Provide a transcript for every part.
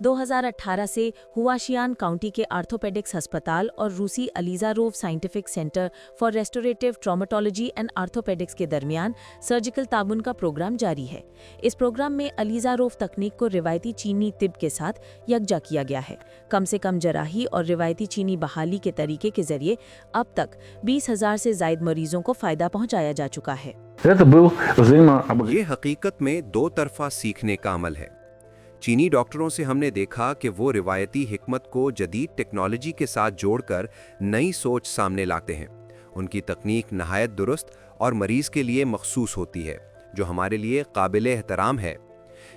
2018 से हुआशियान काउंटी के आर्थोपेडिक्स अस्पताल और रूसी Ilizarov scientific centre for restorative traumatology and orthopaedics के दरमियान सर्जिकल ताउन का प्रोग्राम जारी है। इस प्रोग्राम में अलीज़ारोव तकनीक को रिवायती चीनी तिब के साथ यकजा किया गया है। कम से कम जराही और रिवायती चीनी बहाली के तरीके के जरिए अब तक 20,000 से ज़ायद मरीजों को फ़ायदा पहुँचाया जा चुका है। ये हकीकत में दो तरफा सीखने का अमल है। चीनी डॉक्टरों से हमने देखा कि वो रिवायती हिकमत को जदीद टेक्नोलॉजी के साथ जोड़कर नई सोच सामने लाते हैं। उनकी तकनीक नहायत दुरुस्त और मरीज़ के लिए मखसूस होती है, जो हमारे लिए काबिल एहतराम है।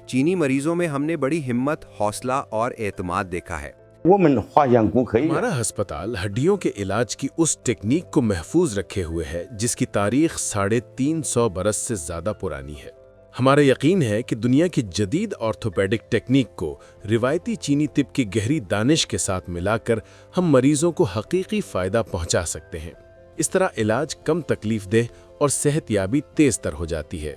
चीनी मरीजों में हमने बड़ी हिम्मत, हौसला और एतमाद देखा है। हमारा अस्पताल हड्डियों के इलाज की उस टेक्निक को महफूज रखे हुए है जिसकी तारीख 350 बरस से ज़्यादा पुरानी है। हमारा यकीन है कि दुनिया की जदीद ऑर्थोपेडिक टेक्निक को रिवायती चीनी तिब की गहरी दानिश के साथ मिलाकर हम मरीजों को हकीकी फ़ायदा पहुंचा सकते हैं। इस तरह इलाज कम तकलीफ देह और सेहतयाबी तेज़ तर हो जाती है।